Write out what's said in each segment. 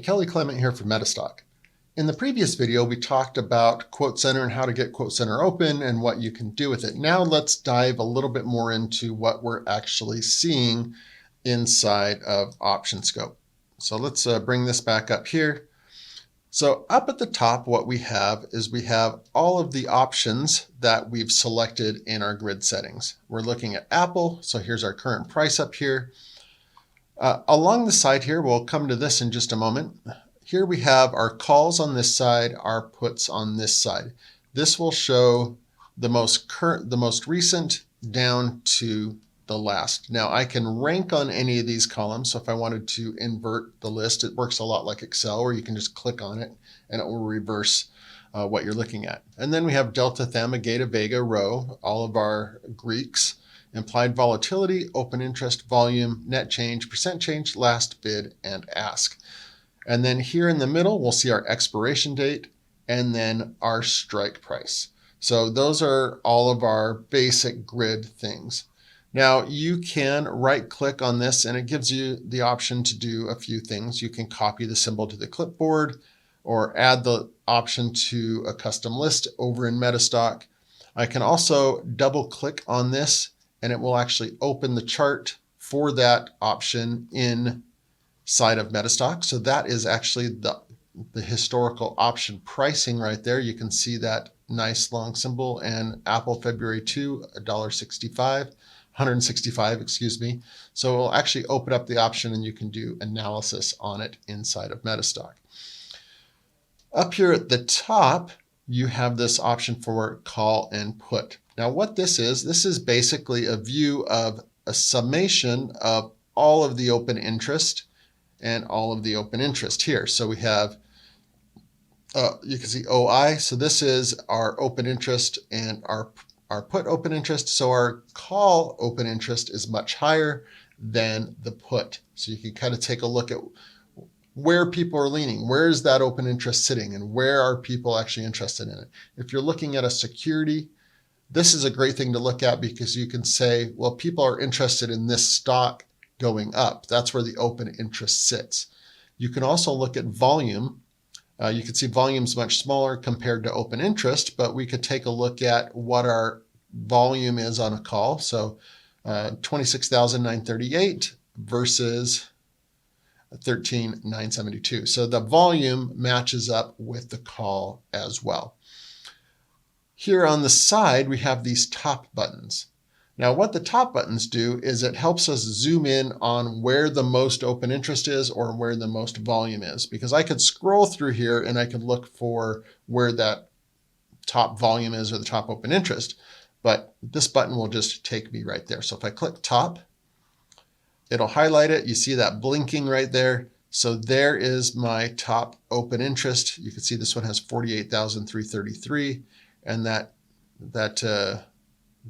Kelly Clement here from Metastock. In the previous video, we talked about Quote Center and how to get Quote Center open and what you can do with it. Now let's dive a little bit more into what we're actually seeing inside of OptionScope. So let's bring this back up here. So up at the top, what we have is we have all of the options that we've selected in our grid settings. We're looking at Apple. So here's our current price up here. Along the side here, we'll come to this in just a moment. Here we have our calls on this side, our puts on this side. This will show the most recent down to the last. Now I can rank on any of these columns. So if I wanted to invert the list, it works a lot like Excel, where you can just click on it and it will reverse what you're looking at. And then we have delta, theta, geta, vega, rho, all of our Greeks. Implied volatility, open interest, volume, net change, percent change, last bid, and ask. And then here in the middle, we'll see our expiration date and then our strike price. So those are all of our basic grid things. Now you can right click on this and it gives you the option to do a few things. You can copy the symbol to the clipboard or add the option to a custom list over in Metastock. I can also double click on this and it will actually open the chart for that option inside of Metastock. So that is actually the historical option pricing right there. You can see that nice long symbol and Apple February 2, $1.65, excuse me. So it will actually open up the option and you can do analysis on it inside of Metastock. Up here at the top, you have this option for call and put. Now what this is basically a view of a summation of all of the open interest and all of the open interest here. So we have, you can see OI. So this is our open interest and our put open interest. So our call open interest is much higher than the put. So you can kind of take a look at where people are leaning. Where is that open interest sitting and where are people actually interested in it? If you're looking at a security, this is a great thing to look at because you can say, well, people are interested in this stock going up. That's where the open interest sits. You can also look at volume. You can see volume is much smaller compared to open interest, but we could take a look at what our volume is on a call. So 26,938 versus 13,972. So the volume matches up with the call as well. Here on the side, we have these top buttons. Now what the top buttons do is it helps us zoom in on where the most open interest is or where the most volume is, because I could scroll through here and I could look for where that top volume is or the top open interest, but this button will just take me right there. So if I click top, it'll highlight it. You see that blinking right there. So there is my top open interest. You can see this one has 48,333. And that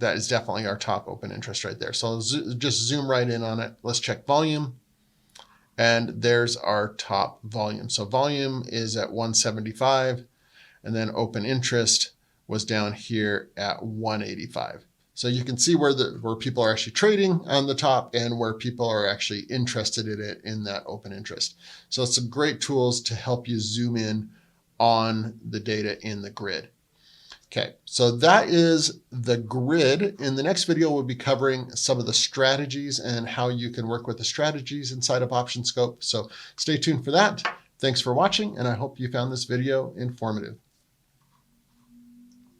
is definitely our top open interest right there. So I'll just zoom right in on it. Let's check volume. And there's our top volume. So volume is at 175. And then open interest was down here at 185. So you can see where people are actually trading on the top and where people are actually interested in it in that open interest. So it's some great tools to help you zoom in on the data in the grid. Okay, so that is the grid. In the next video, we'll be covering some of the strategies and how you can work with the strategies inside of OptionScope. So stay tuned for that. Thanks for watching, and I hope you found this video informative.